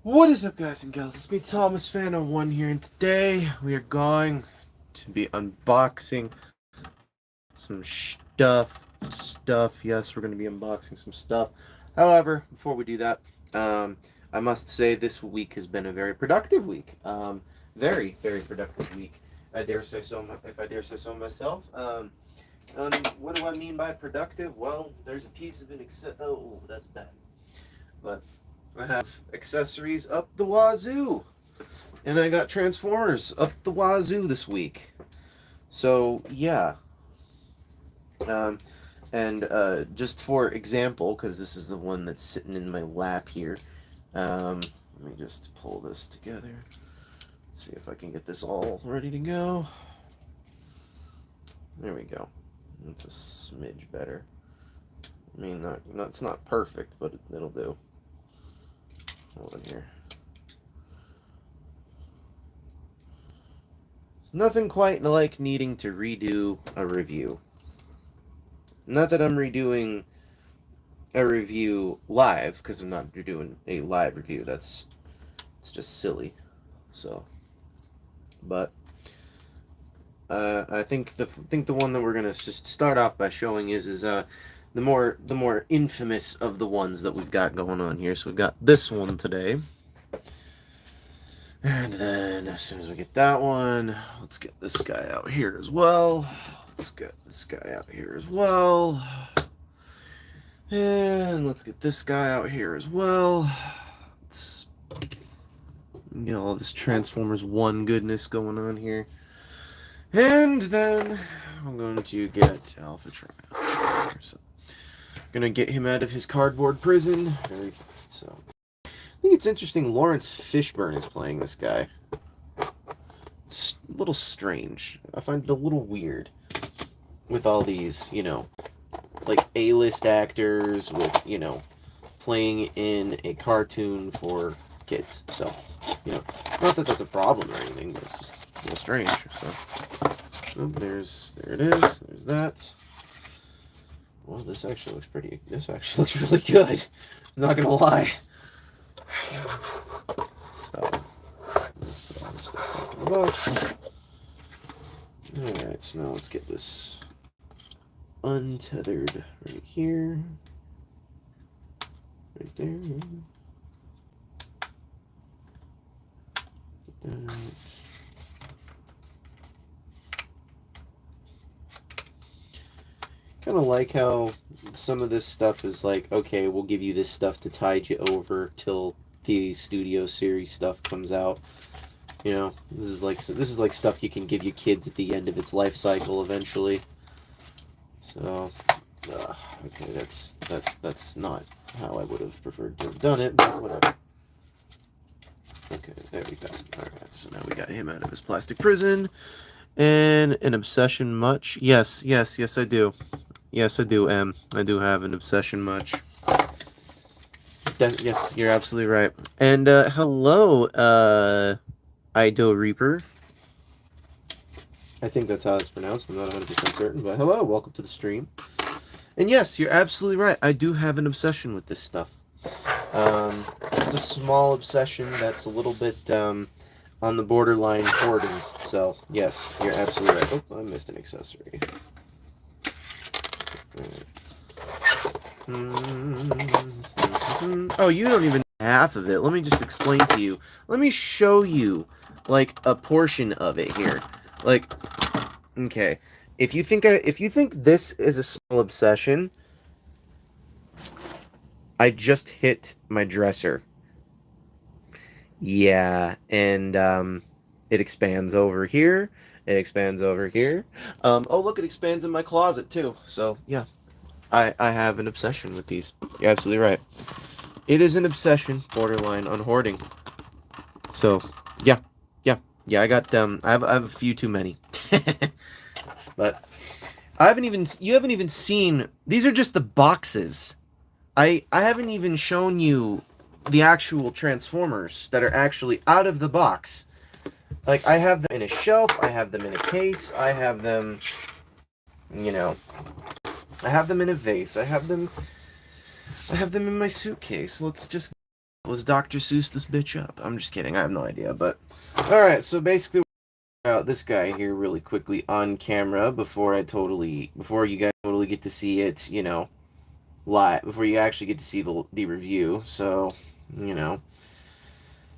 What is up, guys and gals? It's me, Thomas Fan on One here, and today we are going to be unboxing some stuff. Yes, we're going to be unboxing some stuff. However, before we do that, I must say this week has been a very productive week. Very, very productive week. I dare say so, if I dare say so myself. What do I mean by productive? Well, there's a piece of an oh, that's bad. But I have accessories up the wazoo. And I got Transformers up the wazoo this week. So, yeah. Um, and just for example, because this is the one that's sitting in my lap here, let me just pull this together. Let's see if I can get this all ready to go. There we go. That's a smidge better. I mean, it's not perfect, but it'll do. Hold on here. It's nothing quite like needing to redo a review. Not that I'm redoing a review live, because I'm not doing a live review. It's just silly. So, but I think the one that we're gonna just start off by showing is the more infamous of the ones that we've got going on here. So we've got this one today. And then, as soon as we get that one, let's get this guy out here as well. Let's get this guy out here as well. And let's get this guy out here as well. Let's get all this Transformers 1 goodness going on here. And then I'm going to get Alpha Trion. So, gonna get him out of his cardboard prison very fast. So, I think it's interesting. Lawrence Fishburne is playing this guy. It's a little strange. I find it a little weird with all these, like A-list actors with, playing in a cartoon for kids. So, not that that's a problem or anything, but it's just a little strange. So, oh, there it is. There's that. Well, this actually looks really good. I'm not gonna lie. So, let's put all this stuff back in the box. Alright, so now let's get this untethered right here. Right there. That. Kind of like how some of this stuff is like, okay, we'll give you this stuff to tide you over till the studio series stuff comes out. This is like stuff you can give your kids at the end of its life cycle eventually. So, okay, that's not how I would have preferred to have done it, but whatever. Okay, there we go. Alright, so now we got him out of his plastic prison. And an obsession much? Yes, I do. Yes, I do, Em. I do have an obsession much. Yes, you're absolutely right. And, hello, Ido Reaper. I think that's how it's pronounced. I'm not 100% certain, but hello, welcome to the stream. And yes, you're absolutely right. I do have an obsession with this stuff. It's a small obsession that's a little bit, on the borderline hoarding. So, yes, you're absolutely right. Oh, I missed an accessory. Oh, you don't even know half of it. Let me just explain to you. Let me show you, like, a portion of it here. Like, okay, if you think this is a small obsession, I just hit my dresser. Yeah, and it expands over here. It expands over here. Oh, look, it expands in my closet too. So yeah, I have an obsession with these. You're absolutely right. It is an obsession, borderline on hoarding. So yeah. I got I have a few too many. But you haven't even seen, these are just the boxes. I haven't even shown you the actual Transformers that are actually out of the box. Like, I have them in a shelf, I have them in a case, I have them, I have them in a vase, I have them in my suitcase. Let's just let's Dr. Seuss this bitch up. I'm just kidding. I have no idea. But all right. So basically, out this guy here really quickly on camera before you guys totally get to see it. You know, live before you actually get to see the review. So, you know.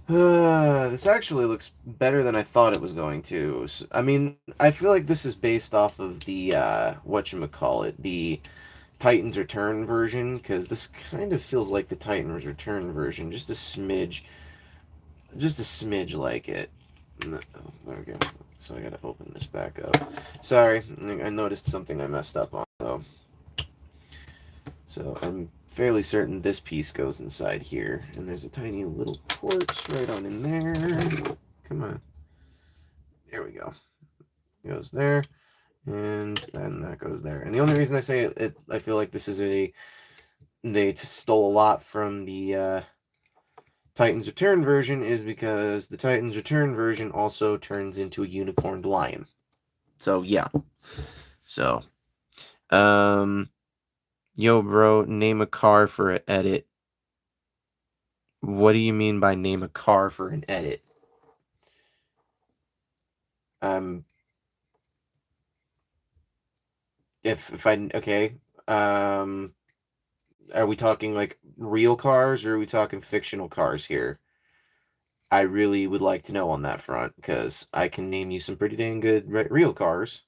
This actually looks better than I thought it was going to. I mean, I feel like this is based off of the, whatchamacallit, the Titans Return version, because this kind of feels like the Titans Return version, just a smidge like it. Oh, there we go. So I gotta open this back up. Sorry, I noticed something I messed up on, so I'm fairly certain this piece goes inside here. And there's a tiny little port right on in there. Come on. There we go. Goes there. And then that goes there. And the only reason I say it I feel like this is they stole a lot from the Titans Return version is because the Titans Return version also turns into a unicorned lion. So, yeah. So, yo, bro, name a car for an edit. What do you mean by name a car for an edit? If I okay, are we talking like real cars or are we talking fictional cars here? I really would like to know on that front because I can name you some pretty dang good real cars.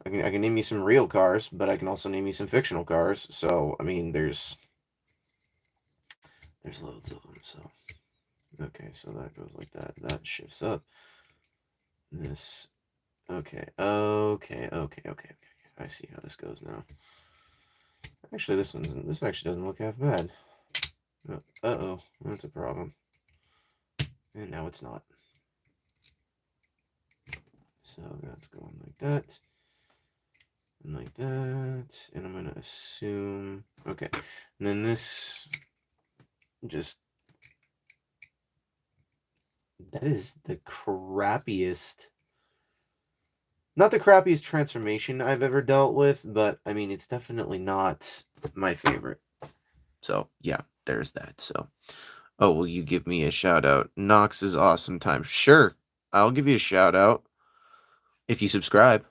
I can name you some real cars, but I can also name you some fictional cars. So I mean, there's loads of them. So okay, so that goes like that. That shifts up. This okay. I see how this goes now. Actually, this actually doesn't look half bad. Uh-oh, that's a problem. And now it's not. So that's going like that. And like that. And I'm going to assume... Okay. And then this... Just... That is the crappiest... Not the crappiest transformation I've ever dealt with, but, I mean, it's definitely not my favorite. So, yeah, there's that. So, oh, will you give me a shout-out? Nox's Awesome Time. Sure, I'll give you a shout-out if you subscribe.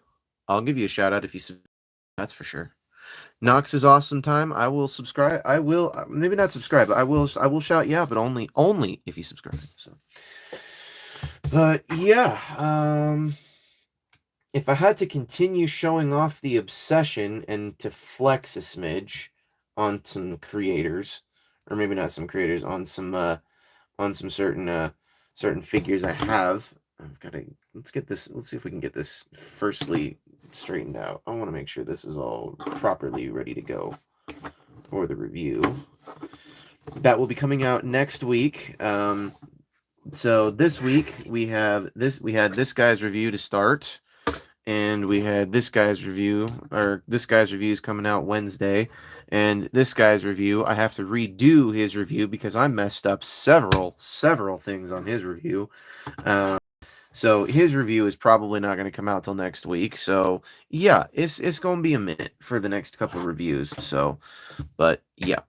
I'll give you a shout-out if you subscribe. That's for sure. Nox's Awesome Time. I will subscribe. I will maybe not subscribe, but I will shout you out, but only if you subscribe. So, but yeah, if I had to continue showing off the obsession and to flex a smidge on some creators, or maybe not some creators, on some certain figures I have, I've got to let's see if we can get this firstly straightened out. I want to make sure this is all properly ready to go for the review. That will be coming out next week. So this week we had this guy's review to start, and we had this guy's review, or this guy's review is coming out Wednesday, and this guy's review, I have to redo his review because I messed up several things on his review. So his review is probably not going to come out till next week. So yeah, it's going to be a minute for the next couple of reviews. So, but yeah,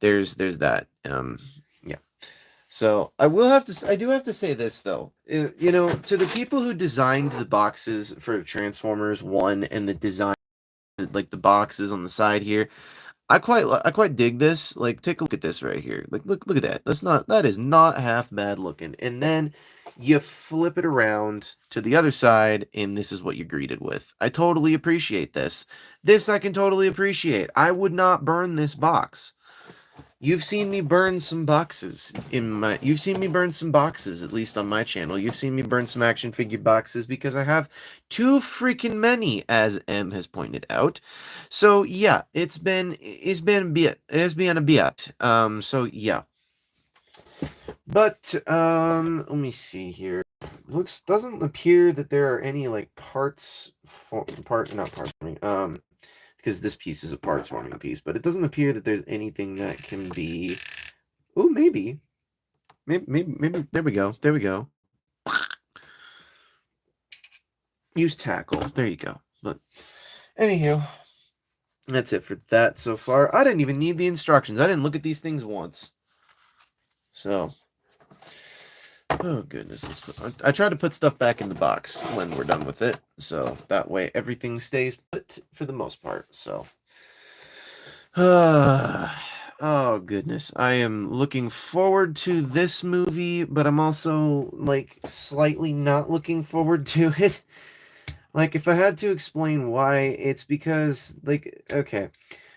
there's that. Yeah. So I do have to say this though. You know, to the people who designed the boxes for Transformers 1 and the design, like the boxes on the side here, I quite dig this. Like, take a look at this right here. Like, look at that. That is not half bad looking. And then you flip it around to the other side, and this is what you're greeted with. I totally appreciate this. This I can totally appreciate. I would not burn this box. You've seen me burn some boxes you've seen me burn some boxes, at least on my channel. You've seen me burn some action figure boxes because I have too freaking many, as M has pointed out. So yeah, it's been a bit. So yeah. But let me see here. Doesn't appear that there are any like parts for not parts for me. Because this piece is a parts forming piece, but it doesn't appear that there's anything that can be... Oh, maybe. Maybe. There we go. Use tackle. There you go. But, anywho, that's it for that so far. I didn't even need the instructions. I didn't look at these things once. So, oh goodness, I try to put stuff back in the box when we're done with it, so that way everything stays put for the most part. So, oh goodness, I am looking forward to this movie, but I'm also like slightly not looking forward to it. Like, if I had to explain why, it's because, like, okay.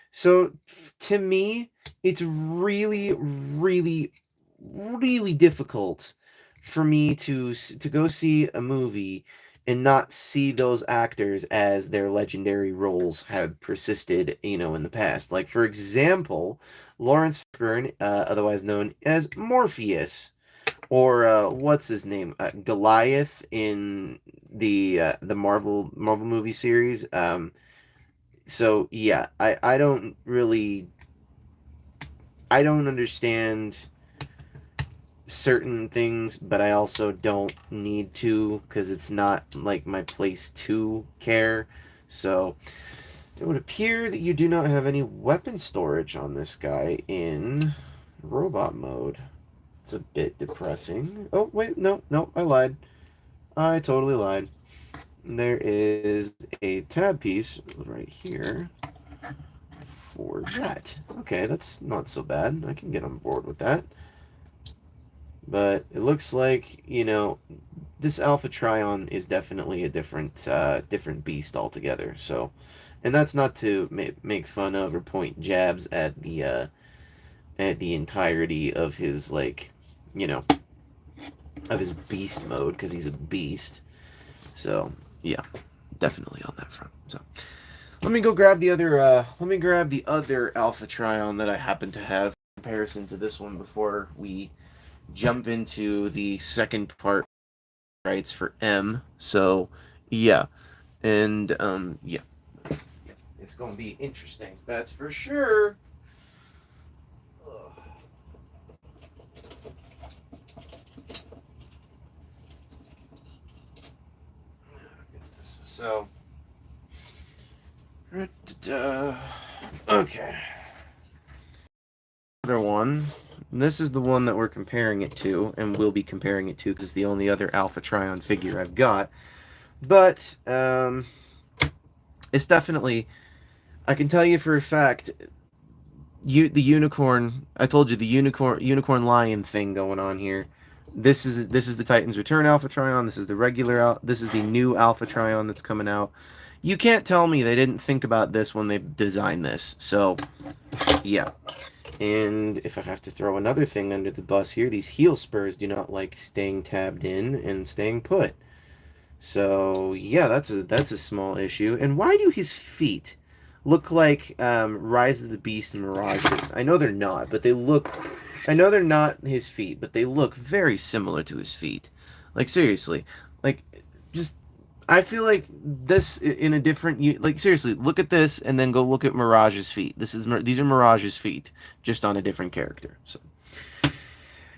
So, to me, it's really, really, really difficult for me to go see a movie and not see those actors as their legendary roles have persisted, in the past. Like, for example, Lawrence Fishburne, otherwise known as Morpheus, or what's his name, Goliath in the Marvel movie series. So yeah, I don't understand certain things, but I also don't need to because it's not like my place to care. So it would appear that you do not have any weapon storage on this guy in robot mode. It's a bit depressing. Oh wait, no, I lied. I totally lied. There is a tab piece right here for that. Okay, that's not so bad. I can get on board with that. But it looks like, this Alpha Trion is definitely a different beast altogether. So, and that's not to make fun of or point jabs at the entirety of his, like, you know, of his beast mode, because he's a beast. So, yeah, definitely on that front. So, let me go grab the other. Let me grab the other Alpha Trion that I happen to have in comparison to this one before we jump into the second part. Rights for M. So, yeah, and yeah, it's gonna be interesting. That's for sure. Ugh. So, okay. Other one. This is the one that we're comparing it to, and we'll be comparing it to because it's the only other Alpha Trion figure I've got. But it's definitely. I can tell you for a fact. The unicorn. I told you the unicorn lion thing going on here. This is the Titans Return Alpha Trion. This is the This is the new Alpha Trion that's coming out. You can't tell me they didn't think about this when they designed this. So, yeah. And if I have to throw another thing under the bus here, these heel spurs do not like staying tabbed in and staying put. So yeah, that's a small issue. And why do his feet look like Rise of the Beast and Mirages? I know they're not, but they look. I know they're not his feet, but they look very similar to his feet. Like seriously, like just I feel like this in a different. Like seriously, look at this and then go look at Mirage's feet. These are Mirage's feet, just on a different character. So.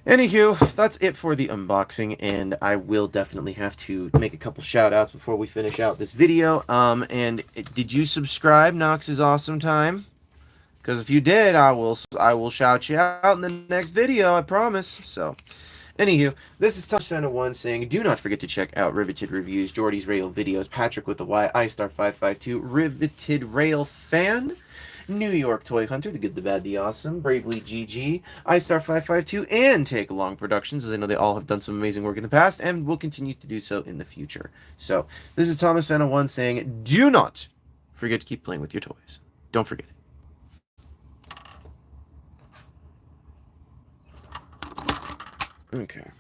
Anywho, that's it for the unboxing, and I will definitely have to make a couple shout-outs before we finish out this video. And did you subscribe, Nox's Awesome Time? Because if you did, I will shout you out in the next video, I promise. So, anywho, this is Touchdown1 saying, do not forget to check out Riveted Reviews, Jordy's Rail videos, Patrick with the Y, iStar552, Riveted Rail Fan, New York Toy Hunter, The Good, the Bad, the Awesome, Bravely GG, iStar552, and Take Along Productions, as I know they all have done some amazing work in the past and will continue to do so in the future. So, this is Thomas Fan1 saying, do not forget to keep playing with your toys. Don't forget it. Okay.